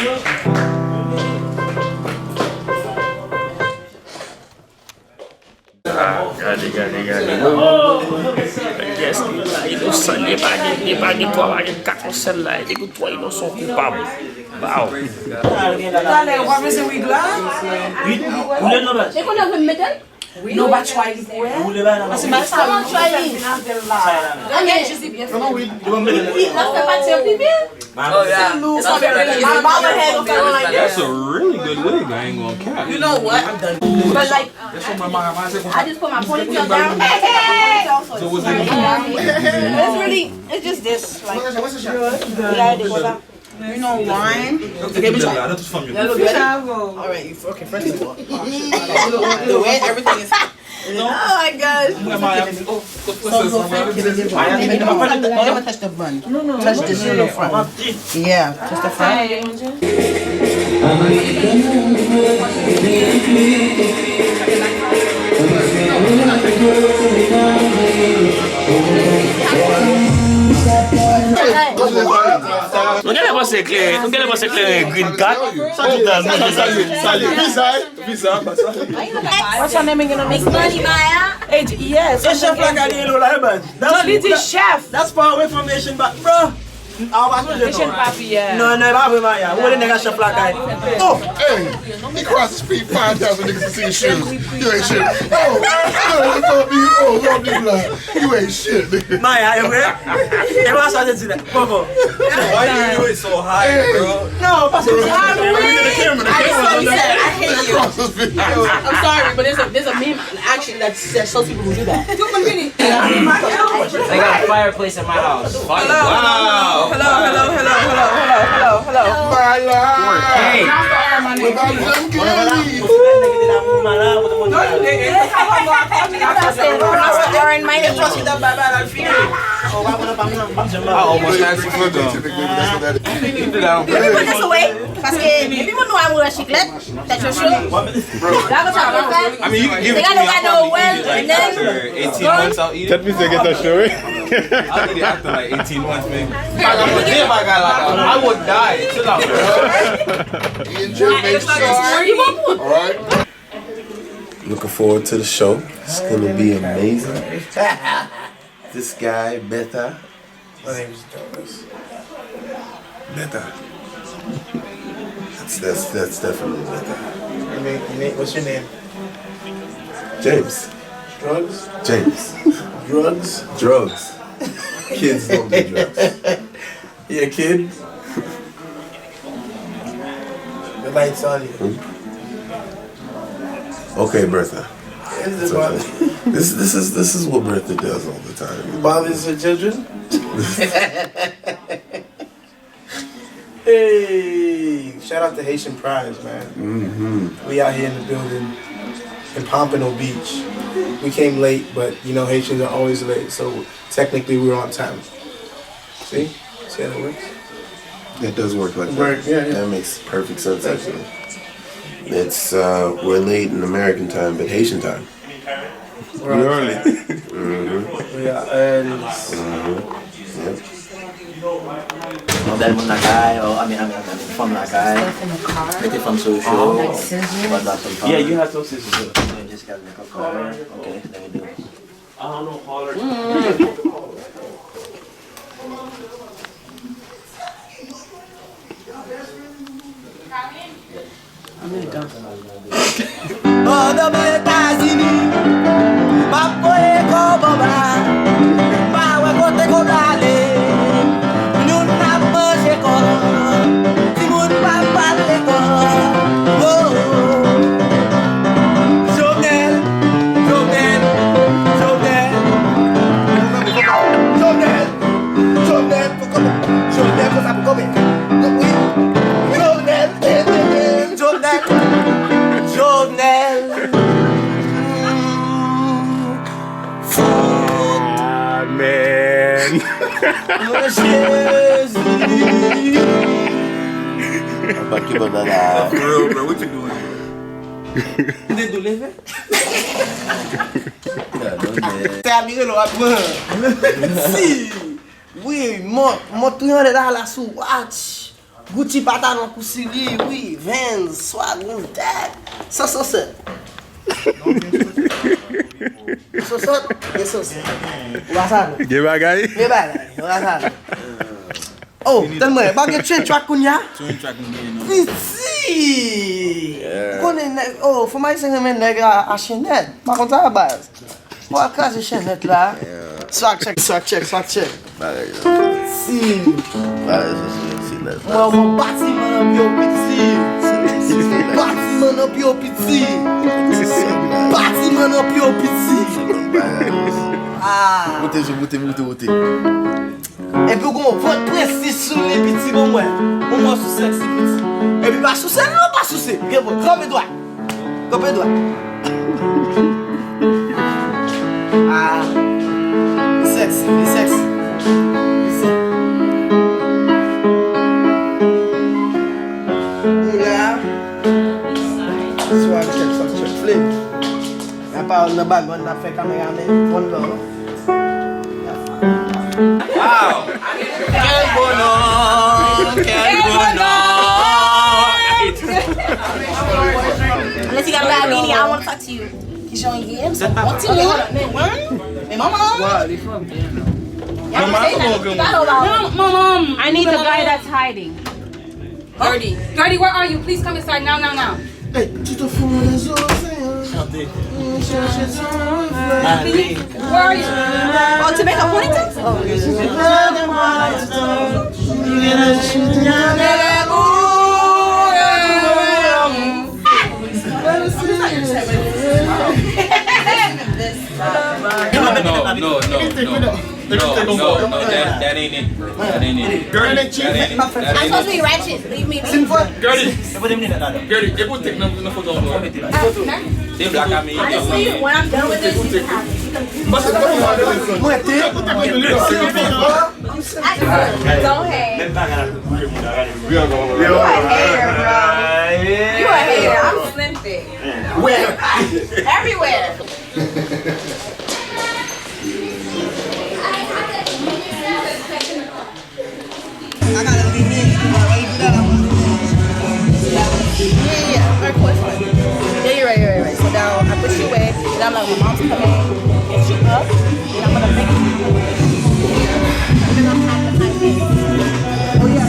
Regardez. Qu'est-ce qu'il a? Innocent, il n'est pas ni toi, il est 4 celles là. Écoute, toi, innocent, coupable. Wow. Allez, on va faire ce wig là. Oui, vous voulez non, c'est qu'on a vu mettre? Non, pas choisir. Vous voulez pas? Parce que ma femme, Comment choisir? Je sais bien. Il n'a fait pas de bien. Oh yeah. That's a really good wig. I ain't gonna cap. You know what? I'm done. But like, I just put my ponytail down. So what's it? It's really, it's just this. Like, you know, wine. Okay, alright, okay, first of all. The way everything is. Oh my gosh. Don't touch the bun. No. Touch the little front. Yeah, touch the front. Nous allons passer clair, green card. Visa. What's your name again? Make money, Maya. Yes. Chef like I didn't know like man. Chef. That's far away from Haitian, but bro. Haitian papi, yeah. No, pas vraiment, yeah. What the nigga chef like I? Oh, Hey, he crossed the street 5,000 niggas to see his shoes. You ain't shit. Lord be blood. You ain't shit, nigga. Maya, you ready? You want to say that? Coco. Why you do it so high, bro? No, parce que The camera. I hate you. I'm sorry, but there's a meme action that shows people who do that. I got a fireplace in my house. Wow. Hello. My life. Hey. Without them candy. I almost asked you for them. Put this away. Parce que maybe we know I'm going to chiclet. That's your shoe. I mean, you can give it to me. I'll probably eat it like after 18 months. I'll eat it. Let me say get that story. I'll eat it after like 18 months, maybe. If I got like I would die. Chill out, bro. Alright. Looking forward to the show. It's gonna be amazing. This guy, Beta. My name is Douglas. Beta. That's definitely Beta. What's your name? James. Drugs? James. Drugs? Drugs. Kids don't do drugs. Yeah, kid. The lights on you. Okay, Bertha. This This is what Bertha does all the time. bothers her children. Hey, shout out to Haitian Prize, man. We out here in the building in Pompano Beach. We came late, but you know Haitians are always late, so technically we were on time. See how that works? It does work like that. Work, yeah. That makes perfect sense, actually. It's we're late in American time, but Haitian time. We're early. We are early. Yep. Modèle mon lacaille, or I mean, femme lacaille. METE FAM SOU show. Yeah, you have those scissors. Just got like a car. Okay, there we do. I don't know how to. For real, bro. What you doing here? Did you live it? Si, oui, mo $300 sou watch. Gucci pantalon cousili, oui, Vans, swag, tag. 167. 167. Wasan. Gimana? Wasan. Oh, tell me, bagi train track kunya? Train track no. Piti. Oh, for my segment nega a Chanel. Ma konta base. Moi casa Chanel là. Swag check. Si. Moi mon bâtiment up yo piti. Bâtiment up yo piti. Bâtiment up yo piti. Ah. Montez. Et puis on vote précis sur les petits bon moi. Au moins sous sexy petit. Et puis pas sous c'est non pas sous c'est. Comme doigt. Ah. Sexy. Là. Soit check flip. Y'a pas le bag on a fait caméraman. On là. Wow. Quel bonheur. Unless you got a bad meaning, I want to talk to you. He's showing you. What's he doing? Hey, mama. Mom, I need the guy that's hiding. Gertie, where are you? Please come inside now. Hey, tu te fous les autres. Where are you? Oh, to make a ponytail? No, that ain't it, bro. That ain't it. I'm supposed to be ratchet. Leave me be. Gertie, it would take no photo. They black at me. Honestly, when I'm done with this, you can have it. Don't hate. You a hater, bro. You a hater. I'm slim fit. Where? Everywhere. I gotta leave me. Why you do that? Yeah. Of course. Yeah, you're right. So now I push you away, and I'm like, my mom's coming, get you up, and I'm gonna make it. And then I'm half the time. Oh, yeah.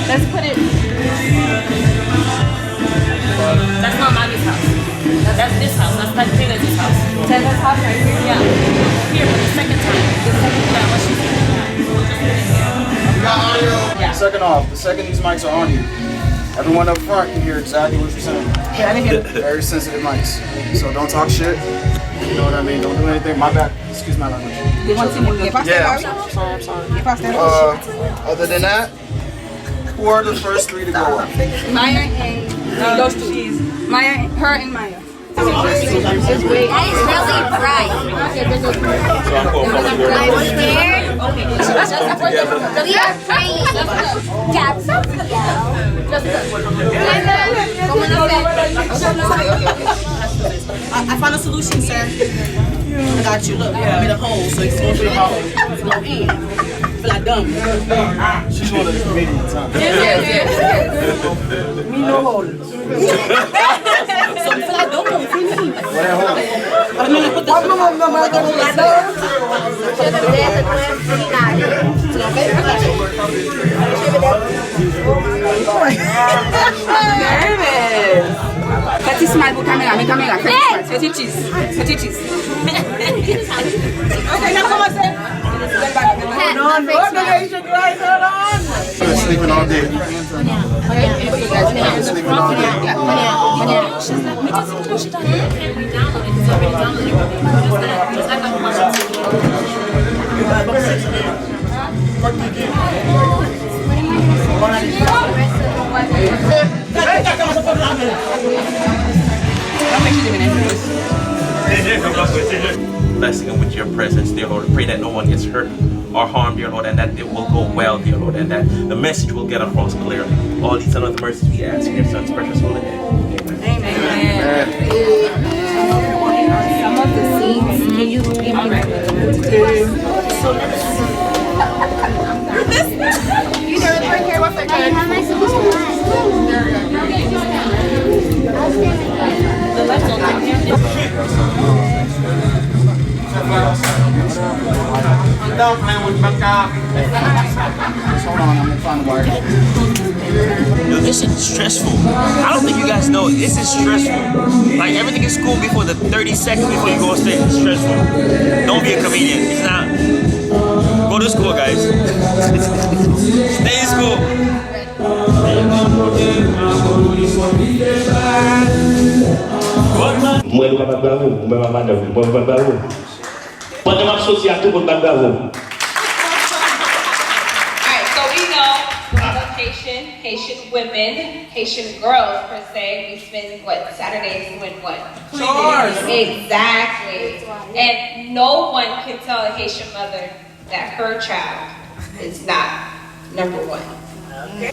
Let's put it. That's not mommy's house. That's this house. That's Taylor's house. Taylor's house right here? Yeah. Here for the second time. Yeah. Second off, the second these mics are on you, everyone up front can hear exactly what you're saying. Yeah, I didn't hear it. Very sensitive mics. So don't talk shit. You know what I mean? Don't do anything. My bad. Excuse my language. They want to get past Yeah, that. I'm sorry. Get past that. Other than that, who are the first three to go up? Maya and those two. Maya, her and Maya. That is really bright. I was scared. We are praying. I found a solution, sir. I got you. Look, I made a hole, so it's going to the hole. It's going in. I feel like dumb. She's one of the comedians, huh? Yeah. Me no hole. So I feel like dumb. I'm going to put the hole like that. Nervous. Petit smile pour caméra, mais caméra, petit cheese. Okay, now commencez. on, what the Haitian guys hold on? Been sleeping all day. Sleeping all day. Blessing them with your presence, dear Lord. Pray that no one gets hurt or harmed, dear Lord, and that it will go well, dear Lord, and that the message will get across clearly. All these and other mercies we ask in your Son's precious holy name. Amen. Some of the scenes, can you give me You never bring here what's how am I supposed to Down playing with Baka. Hold on, I'm gonna find the wire. Yo, this shit is stressful. I don't think you guys know. This is stressful. Like, everything is cool before the 30 seconds before you go on stage. It's stressful. Don't be a comedian. It's not. Go to school, guys. Stay in school. Alright, so we know Haitian women, Haitian girls per se, we spend what, Saturdays with what? Chores. Exactly. And no one can tell a Haitian mother that her child is not number one. Okay.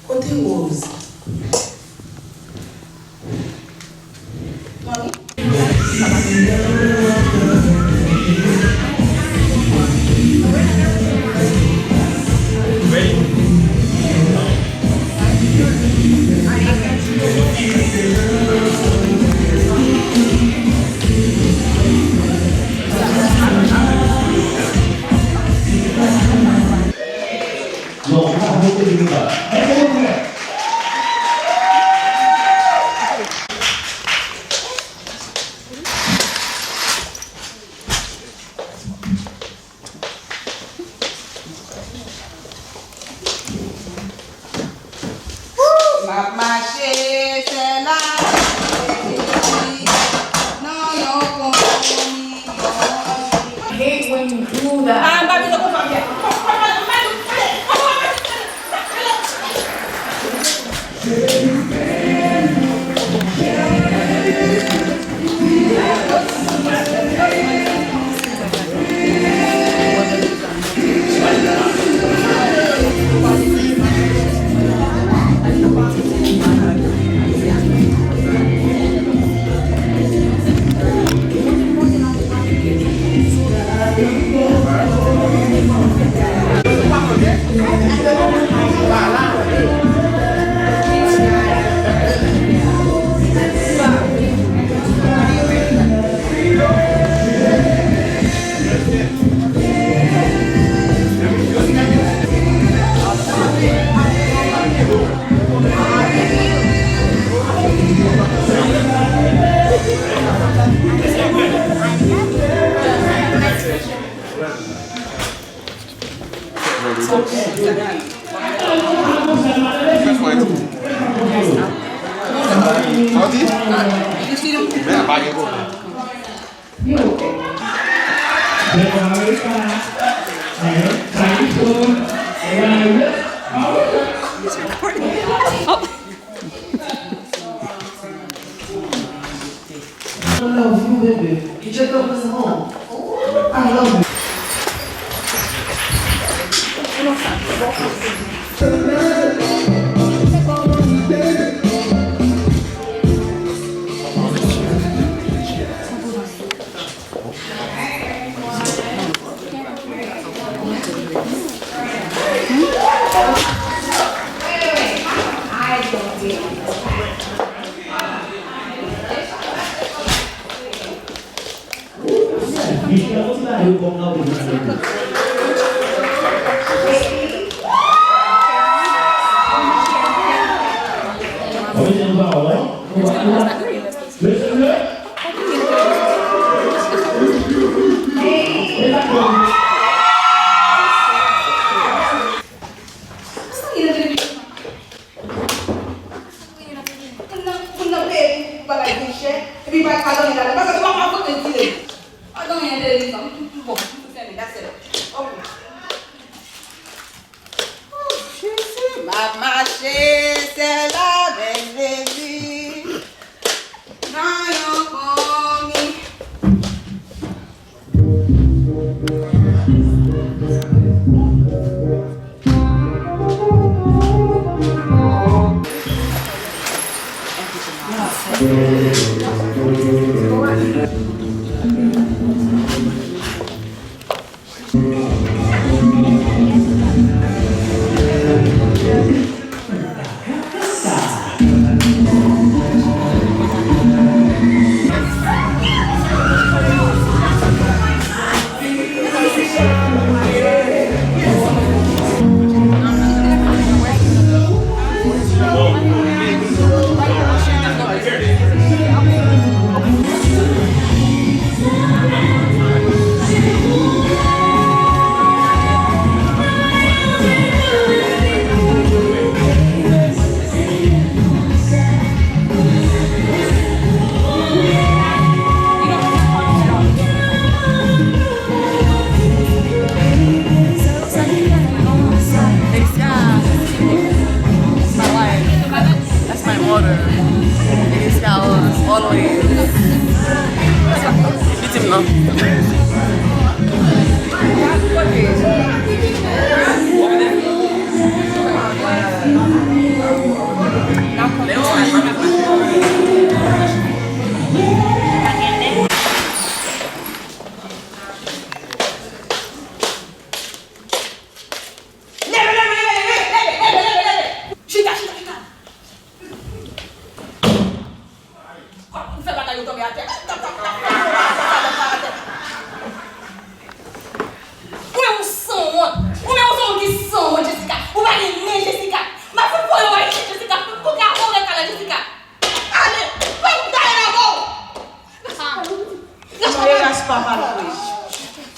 Continuous.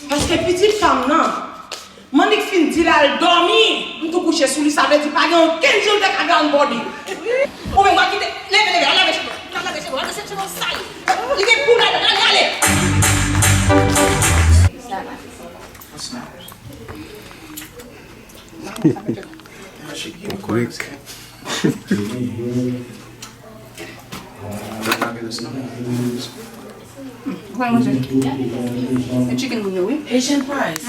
Parce que petite femme, non. Monique fin dit là, elle dormit. Nous te coucher sous lui, ça veut dire pas qu'il y a aucun jour de caca en body. Ou même, moi, quitter. Lève, allez, c'est bon, c'est bon, ça. Il est pour là, allez. Quick. What was it? The chicken with you? Haitian price.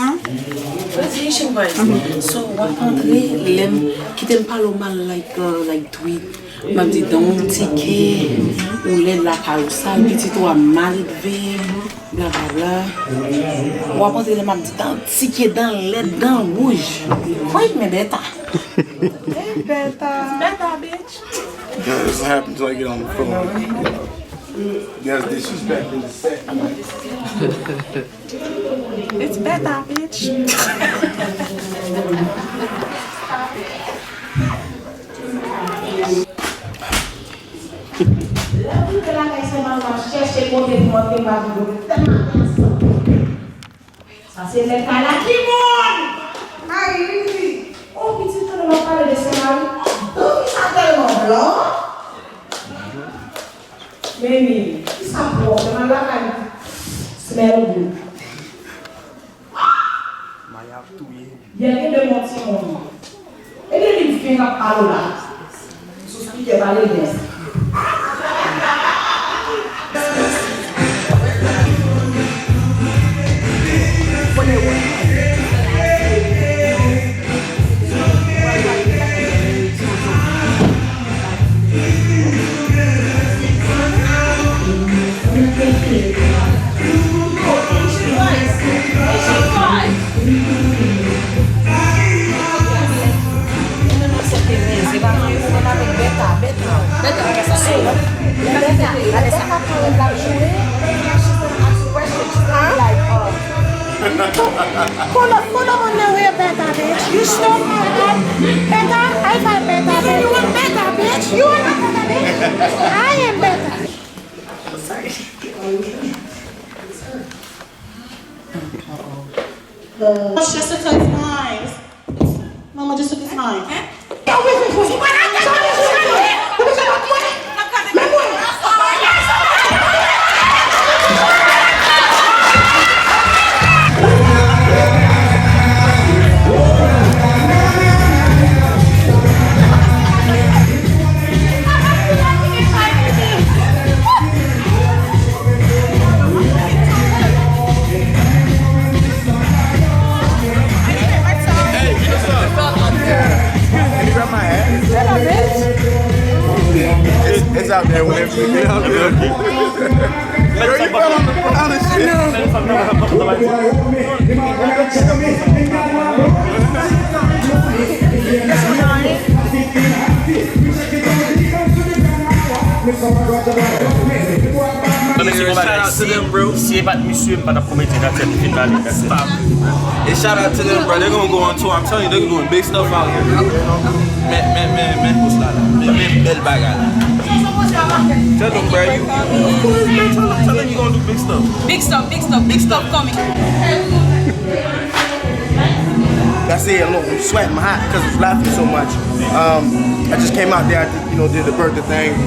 What's Haitian price? So what country? Lem kita palo mal like tweet. Mam di don ticket. Ou l'aide la carousel. Petit ou a mal élevé. Bla bla bla. Ou a pensé le mam di dan ticket dans l'aide dans rouge. Quoi me beta? Beta, bitch. This happens till I get on the phone. That's disrespecting the set. It's better, bitch. Ça c'est le cas là qui monte. Aïe, oh petit peu de parler de ce mari. Donc il s'appelle mon blanc. Mais ça pour dans la caille. Smell good. Il y a des de mon petit monde. Et les livres qui n'ont pas là. Sous qui est pas les gestes. Pull up on the way, better bitch. You stole my heart. Better? I find better, bitch. You want better, bitch? You are not better, bitch. I am better. Sorry. Just took his time. Mama just took his time. It's out there whenever you get out there. Girl, you fell on the ground and shit. Shout out to them, bro. Hey, shout out to them, bro. They're gonna go on tour. I'm telling you, they're doing big stuff out here. Man, tell them, bro. You, of course, man. Tell them you gonna do big stuff. Big stuff coming. I say it, look, I'm sweating my hat because I was laughing so much. I just came out there, I did the birthday thing.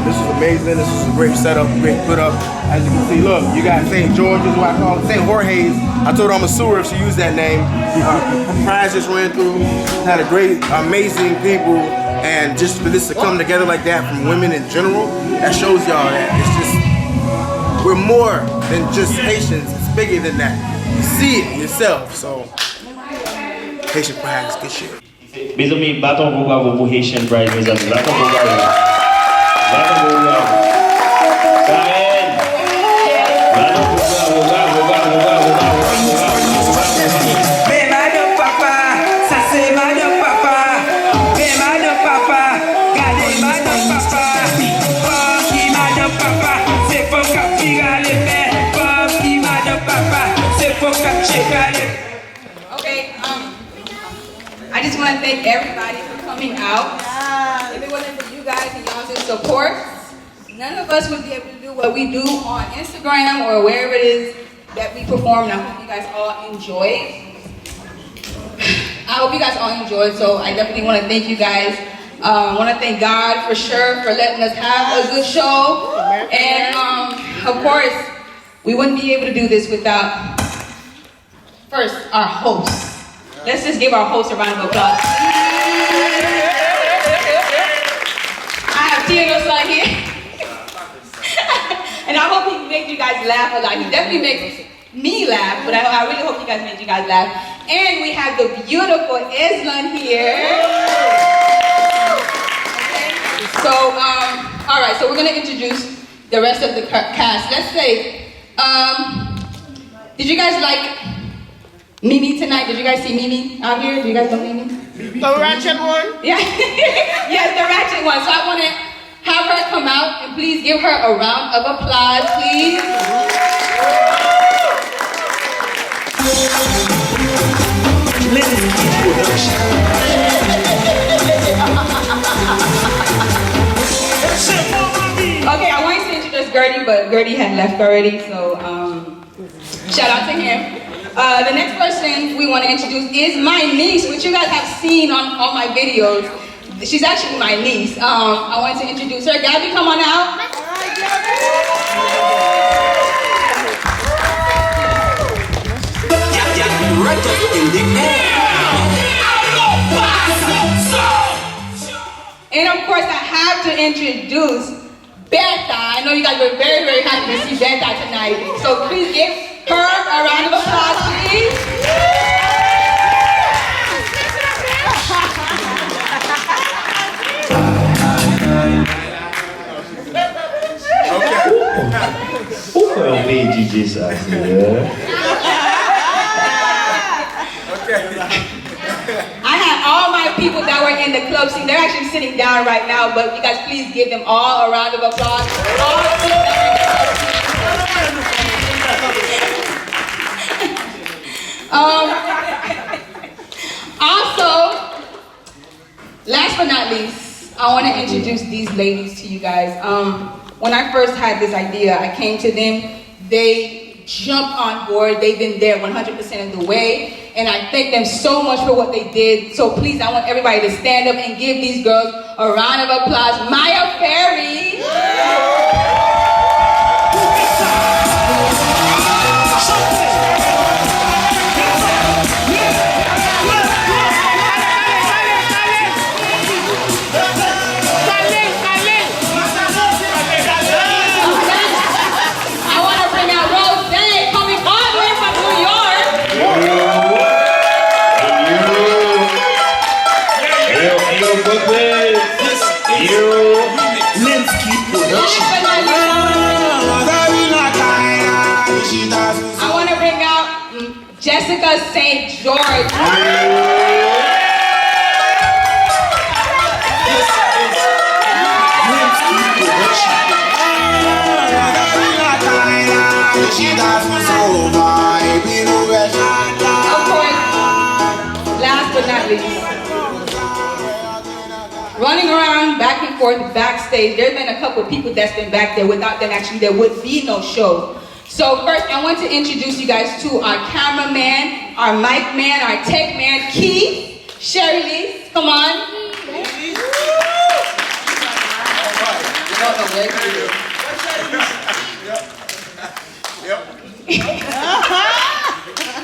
This was amazing. This was a great setup, great put up. As you can see, look, you got St. George is what I call it, St. Jorge's. I told her I'm a sewer if she used that name. Prize just ran through, had a great, amazing people, and just for this to come together like that from women in general, that shows y'all that it's just, we're more than just Haitians. It's bigger than that. You see it yourself, so. Haitian Pride is good shit. Mes amis, battons vos bravos pour Haitian Pride, mes amis. Battons vos bravos. Battons vos bravos. Karen. Battons vos bravos. Mais madame papa, ça c'est madame papa. Mais madame papa, gardez madame papa. Comme qui madame papa, c'est pour qu'à tirer les mains. Comme qui madame papa, c'est pour qu'à checker les mains. I just want to thank everybody for coming out. If it wasn't for you guys and y'all's support, none of us would be able to do what we do on Instagram or wherever it is that we perform. And I hope you guys all enjoyed. So I definitely want to thank you guys. I want to thank God for sure for letting us have a good show. And of course, we wouldn't be able to do this without, first, our hosts. Let's just give our host a round of applause. I have Tino's son here. And I hope he made you guys laugh a lot. He definitely makes me laugh, but I really hope you guys made you guys laugh. And we have the beautiful Islan here. Okay. So, all right, so we're gonna introduce the rest of the cast. Let's say, did you guys like Mimi tonight? Did you guys see Mimi out here? Do you guys know Mimi? The ratchet one? Yeah. Yes, the ratchet one. So I want to have her come out and please give her a round of applause, please. Okay, I wanted to introduce Gertie, but Gertie had left already, so shout out to him. The next person we want to introduce is my niece, which you guys have seen on all my videos. She's actually my niece. I want to introduce her. Gabby, come on out. And of course, I have to introduce Betha. I know you guys were very, very happy to see Betha tonight. So please give her a round of applause, please. I had all my people that were in the club scene. They're actually sitting down right now, but you guys please give them all a round of applause. All the people that were in the club scene. Also, last but not least, I want to introduce these ladies to you guys. When I first had this idea, I came to them. They jumped on board. They've been there 100% of the way. And I thank them so much for what they did. So please, I want everybody to stand up and give these girls a round of applause. Maya Ferry. I want to bring out Roszayy, coming all the way from New York. I want to bring out Jessica St. George. Of course, last but not least, running around back and forth backstage, there's been a couple of people that's been back there. Without them, actually, there would be no show. So first, I want to introduce you guys to our cameraman, our mic man, our tech man, Keith, Sherry Lee. Come on.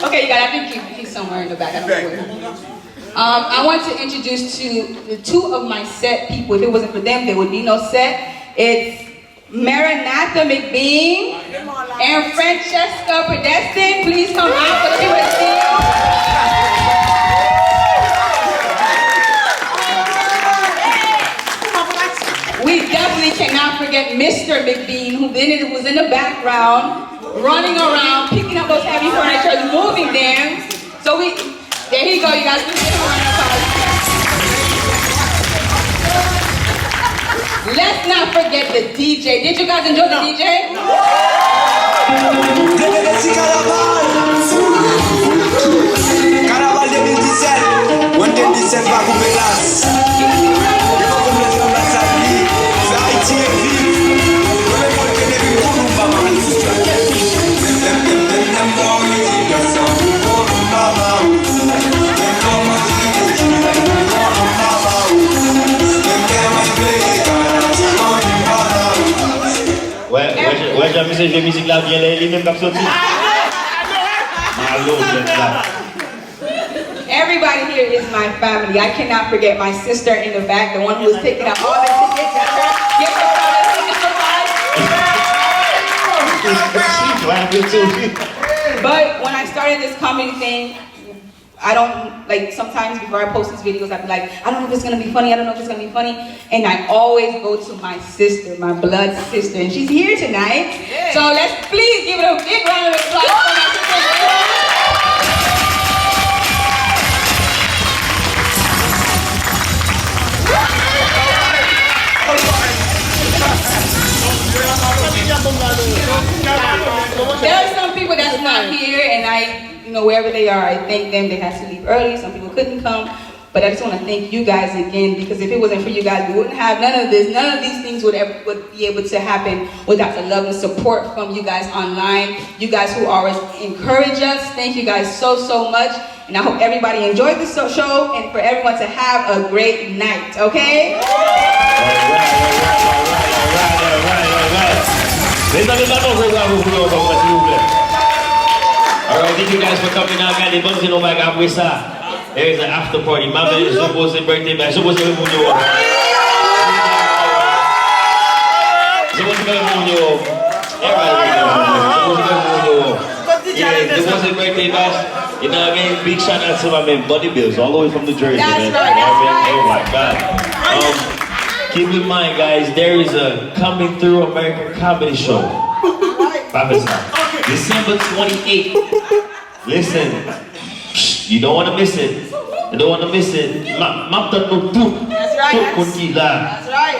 Okay, you guys, I think he's somewhere in the back. I don't know where. I want to introduce to the two of my set people. If it wasn't for them, there would be no set. It's Maranatha McBean and Francesca Predestin. Please come out for the We definitely cannot forget Mr. McBean, who then was in the background, running around, picking up those heavy furniture, moving them. So there you go, you guys. Let's not forget the DJ. Did you guys enjoy the DJ? Carnaval 2017, when 2017 va couper glace. Ouais, j'ai amusé de musique là, bien les mêmes comme sorti. Everybody here is my family. I cannot forget my sister in the back, the one who was taking out all the tickets. Give her a But when I started this comedy thing, I don't, like, sometimes before I post these videos, I'd be like, I don't know if it's gonna be funny, I don't know if it's gonna be funny. And I always go to my sister, my blood sister, and she's here tonight. Yeah. So let's please give it a big round of applause for my sister. There are some people that's not here, and wherever they are, I thank them. They had to leave early. Some people couldn't come. But I just want to thank you guys again, because if it wasn't for you guys, we wouldn't have none of this. None of these things would be able to happen without the love and support from you guys online. You guys who always encourage us. Thank you guys so, so much. And I hope everybody enjoyed this show, and for everyone to have a great night, okay? Alright, thank you guys for coming out, man. There is an after party. My man is supposed to birthday, man. Supposed to be Munyo. Supposed to be Munyo. Yeah, it was a birthday bash. You know what I mean? Big shout out to my man Buddy Bills, all the way from New Jersey, man. Oh my God. Keep in mind, guys, there is a Coming Through American comedy show. December 28th. Listen. You don't want to miss it. You don't want to miss it. That's right. That's right.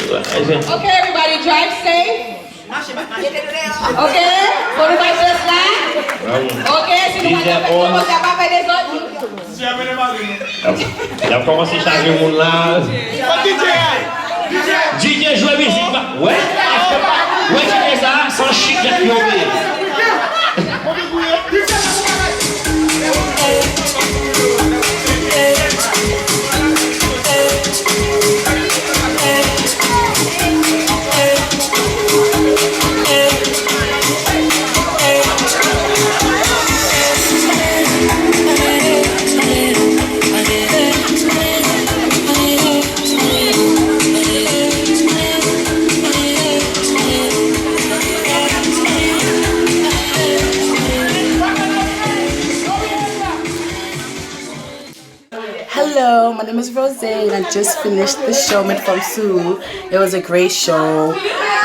Okay, everybody, drive safe. Okay, pour nous faire ce slide. Ok, si nous commençons à faire des autres. Il a commencé à charger mon là. DJ joue la musique. Ouais. Ouais, tu fais ça sans chic la pionnier. Hello, my name is Roszayy and I just finished the show METE FANM SOU. It was a great show.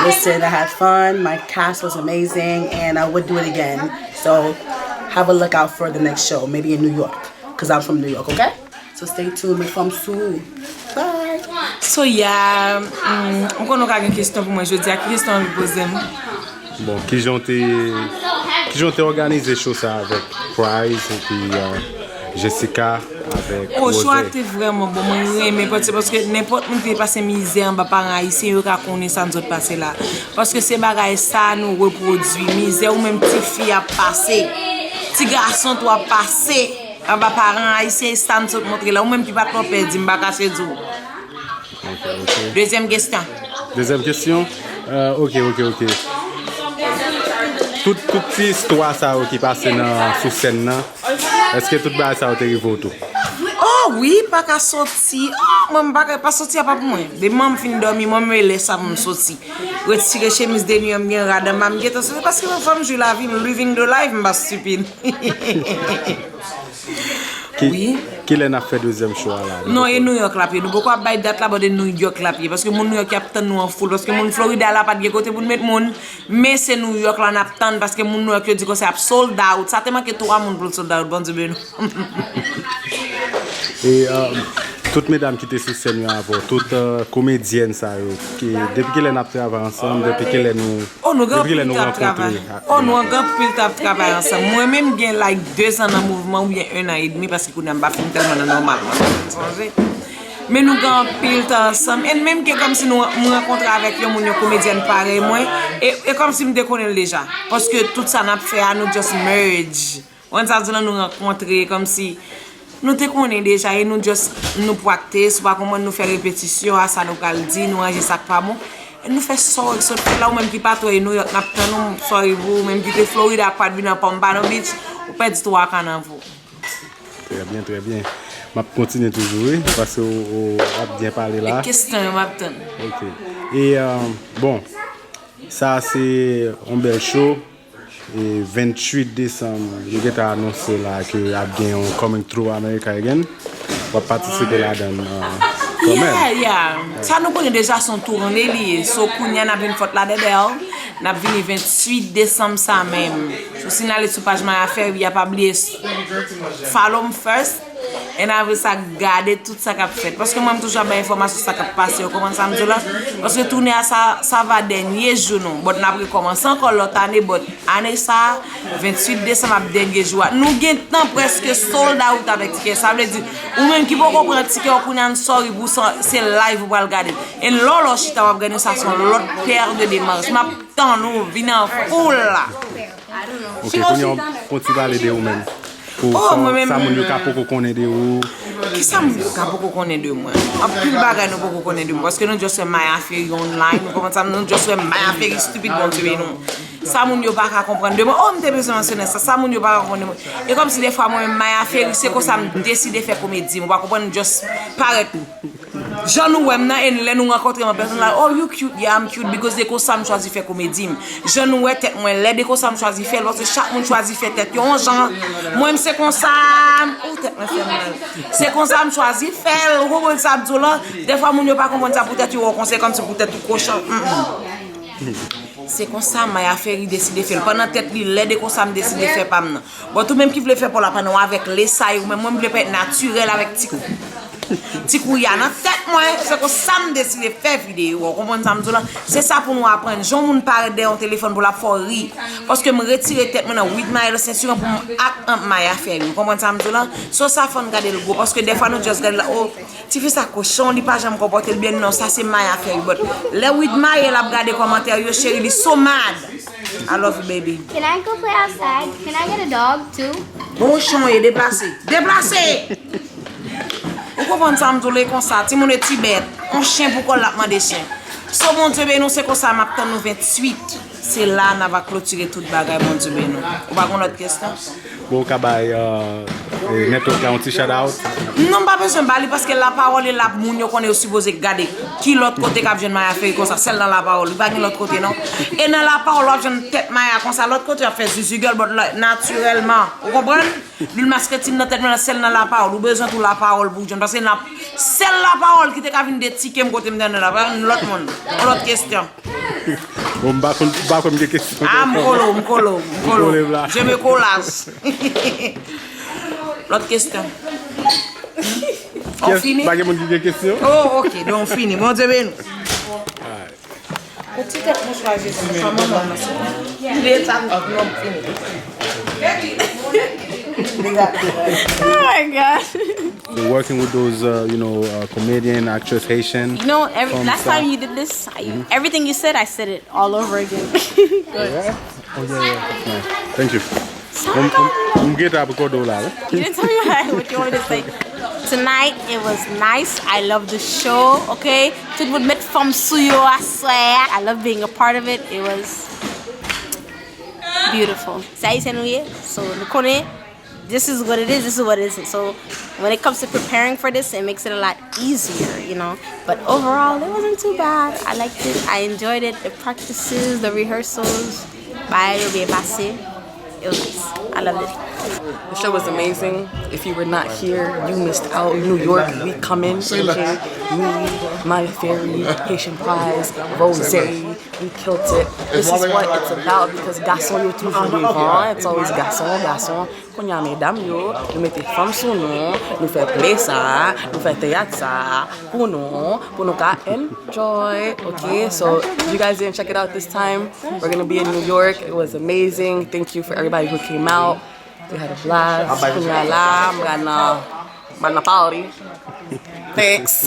Listen, I had fun, my cast was amazing, and I would do it again. So have a look out for the next show, maybe in New York, because I'm from New York, okay? So stay tuned, METE FANM SOU. Bye! So yeah, on va avoir une question pour moi. Je dis à qui question vous poser. Bon, qui ont organisé show ça avec Prize et puis Jessica avec Oh, Roszayy. choix était vraiment bon. Moi, j'aime parce que n'importe qui passe misère en bas par haïtien, il ka connaît ça nous autres passer là. Parce que c'est bagaille ça nous reproduit misère ou même petite fille a passé. Petit garçon toi passé en bas par haïtien ça nous autres montrer là ou même qui pas trop perdre m'ba casser du. Deuxième question. Deuxième question. Ok. Toute petite histoire ça qui passe sur scène là. Est-ce que tout le monde ça a été tout? Oh oui, pas qu'à sortir. Oh, moi pas sortir pas pour moi. Des mamans fin dormir, moi me laisse ça me sortir. Retirer chemise de nuit bien rade, m'am get parce que ma femme joue la vie, living the life, m'pas stupide. Oui. Qui l'a fait deuxième choix là? Non, et New York là, nous beaucoup bail date là de New York là parce que mon New York y a tant nous en full parce que mon Florida là pas de côté pour mettre mon mais c'est New York là n'attend parce que mon New York dit que c'est sold out. Ça tellement que 3 monde pour sold out, bon Dieu. Et toutes mesdames qui étaient sur scène avant, toutes comédiennes ça depuis qu'elles ont travaillé ensemble, depuis qu'elles nous rencontrées. Oh nous avons travaillé ensemble. Moi-même j'ai like 2 ans dans mouvement ou bien 1 an et demi parce que nous n'avons pas fini tellement normal. Mais nous avons pile ensemble et même que comme si nous rencontrons avec une comédienne pareil moi et comme si nous déconnons déjà parce que tout ça n'a fait à nous just merge. On s'est dit nous rencontrer comme si nous te connaissons déjà et nous just nous practice pas comment nous faire répétition à ça nous cal dit nous ranger ça pas bon et nous fait sortir là ou même qui pas toi et nous n'a nous sorry vous même qui te Florida pas venir dans Pompano Beach ou pas du tout à Canavo. Très bien. Je continue toujours parce que on a bien parlé là. Question m'attend. OK. Et bon, ça c'est un bel show. Et 28 décembre, je vais annoncer là que y a bien un Coming Through America again. On va participer là-dedans. Yeah. Ça nous connaît déjà son tournée lié. So Kounia n'a venu faute là-dedans. N'a venu 28 décembre ça même. So si n'allez sur page ma affaire, il y a pas oublié follow me first. Et après ça garder tout ça qu'a fait parce que moi toujours pas information ça qu'a passé comment ça me dit là parce que tourner ça va dernier jour non bon n'a recommencer encore l'autre année bon année ça 28 décembre dernier jour nous gain temps presque sold out avec ticket ça veut dire ou même qui peut comprendre ticket on connait sorry pour c'est live pour regarder et lolo chita va organisation l'autre paire de démarches m'a temps nous venir full là. OK on continue parler de vous même. Oh, moi-même. Ça, mon cas pour connaître de où. Qui ça mon cas pour connaître de moi. En plus bagage nous pour connaître de moi parce que nous juste my affaire online, nous comment ça nous juste my affaire stupide bon Dieu non. Ça mon yo pas comprendre de moi. Oh, me besoin mentionner ça. Ça mon yo pas comprendre. Et comme si des fois moi my affaire c'est comme ça me décide faire comédie, on va comprendre juste paraître. Jean nous wem na en nous rencontrer ma personne là. Oh, you cute. Yeah, I'm cute because they ko ça me choisi faire comédie. Jean nous tête moi les de ko ça me choisi faire parce que chaque monde choisit faire tête. Yo Jean moi c'est comme ça. Oh, tête me fait mal. C'est comme ça me choisi faire. Vous comprenez ça là. Des fois mon yo pas comprendre ça peut-être yo conseil comme ça peut-être tout cochon. C'est comme ça m'a affaire décider faire pendant tête li l'aide comme ça me décider faire pas maintenant. Bon tout même qui veut faire pour la pendant avec les sailles ou même moi me veut être naturel avec Tico. Ti kouya nan tête moi, c'est que ça me décide de faire vidéo. Vous comprenez ça me là? C'est ça pour nous apprendre. J'en moun parler de un téléphone pour la faire rire parce que me retirer tête maintenant 8 miles c'est sûr pour acte ma affaire. Vous comprenez ça me là? So ça faut regarder le gros parce que des fois nous juste regarder là oh, tu fais ça cochon, il pas jamais comporter bien non, ça c'est ma affaire. But les 8 miles la regarder commentaire yo chérie, il so mad. I love you baby. Can I go play outside? Can I get a dog too? Bon chien est déplacé. Déplacé. Vous comprenez ça, je comme ça. Si mon petit bête, un chien pour qu'on l'a demandé chien. So mon Dieu, nous c'est comme ça, maintenant nous 28. C'est là qu'on va clôturer toute bagaille, mon Dieu, nous. Ou pas une autre question? Bon, kabay, network là, un petit shout out. Non, pas besoin de parler parce que la parole est là, moun yo qu'on est supposé garder. Qui l'autre côté qui a besoin de faire comme ça, celle dans la parole, pas de l'autre côté non. Et dans la parole, l'autre jeune tête maya comme ça, l'autre côté a fait zuzu girl, but naturellement. Vous comprenez? Le masquetine dans tête celle dans la parole, ou besoin de la parole pour jeune parce que celle la parole qui te ka vinn de ticket côté me dans la parole, l'autre monde. L'autre question. Bon, pas comme des questions. Ah, m'colo. Je me collasse. L'autre question. On finit? Pas de questions. Oh, ok, donc on finit. Bon Dieu, ben. Petit tête, moi, choisir ça. Oh my God. So working with those, comedian, actress, Haitian. You know, last time you did this, everything you said, I said it all over again. Good. Yeah? Oh, yeah. That's nice. Thank you. Get up and go do that. You didn't tell me what you wanted to say. Tonight, it was nice. I love the show, okay? Tout would METE FAM SOU, I swear. I love being a part of it. It was beautiful. So, this is what it is, this is what it isn't. So, when it comes to preparing for this, it makes it a lot easier, you know? But overall, it wasn't too bad. I liked it. I enjoyed it. The practices, the rehearsals. It was nice. I loved it. The show was amazing. If you were not here, you missed out. New York, we come in thinking me, My Fairy, Haitian Prize, Roszayy, we killed it. This is what it's about because garçon yo toujours devant. It's always garçon. Quand y'a mesdames yo, nous mettez femme sous nous, nous fait play ça, nous fait théâtre ça, pour nous qu'à enjoy. Okay, so if you guys didn't check it out this time, we're gonna be in New York. It was amazing. Thank you for everybody who came out. We had a blast. Party. Thanks.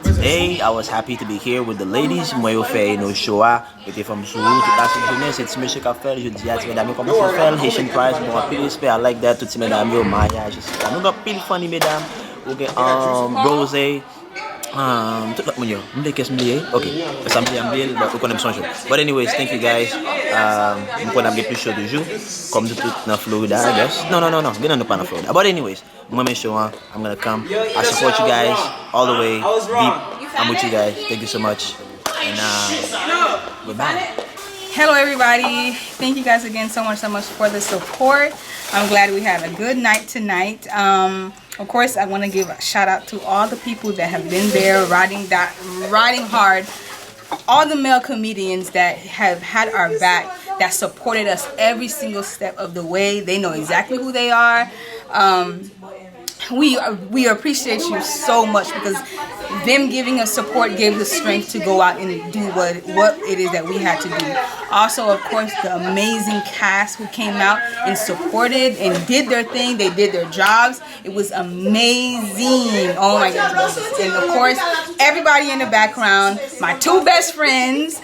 Today I was happy to be here with the ladies. Moi yo fait no show METE FAM SOU toute la journée c'est monsieur qu'a fait je dis à tes mesdames comment ça fait Haitian Prize bon pile respect I like that toutes ces mesdames yo mariage nous got pile funny mesdames OK Roszayy tout le monde yo me qu'est-ce me OK ça me dit on connaît son jeu. But anyways, thank you guys. On connaît bien plus chaud du jour comme de tout dans Florida I guess. No, bien pas dans Florida. But anyways, moi mes show I'm going to come. I support you guys all the way deep. I'm with you guys. Thank you so much. And goodbye. Hello everybody. Thank you guys again so much for the support. I'm glad we had a good night tonight. Of course, I want to give a shout out to all the people that have been there riding hard. All the male comedians that have had our back, that supported us every single step of the way. They know exactly who they are. We appreciate you so much because them giving us support gave the strength to go out and do what it is that we had to do. Also, of course, the amazing cast who came out and supported and did their thing. They did their jobs. It was amazing. Oh my goodness. And of course, everybody in the background, my two best friends.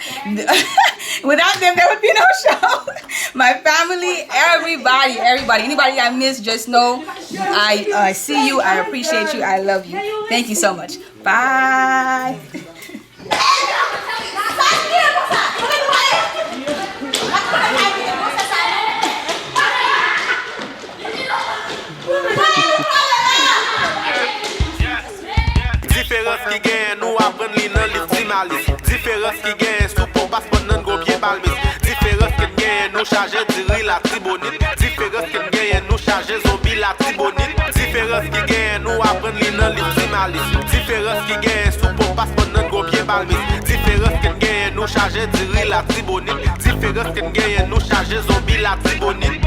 Without them, there would be no show. My family, everybody. Anybody I missed, just know I see you, I appreciate you, I love you. Thank you so much. Bye. Différence qui gagne, nous apprenons les noms, les timalistes. Différence qui gagne, sous pour passeport non go pied balmis. Différence qui gagne, nous charger diri la tribonite. Différence qui gagne, nous charger zombie la tribonite. Différence qui gagne, nous apprenons les noms, les timalistes. Différence qui gagne, sous pour passeport non go pied balmis. Différence qui gagne, nous charger diri la tribonite. Différence qui gagne, nous charger zombie la tribonite.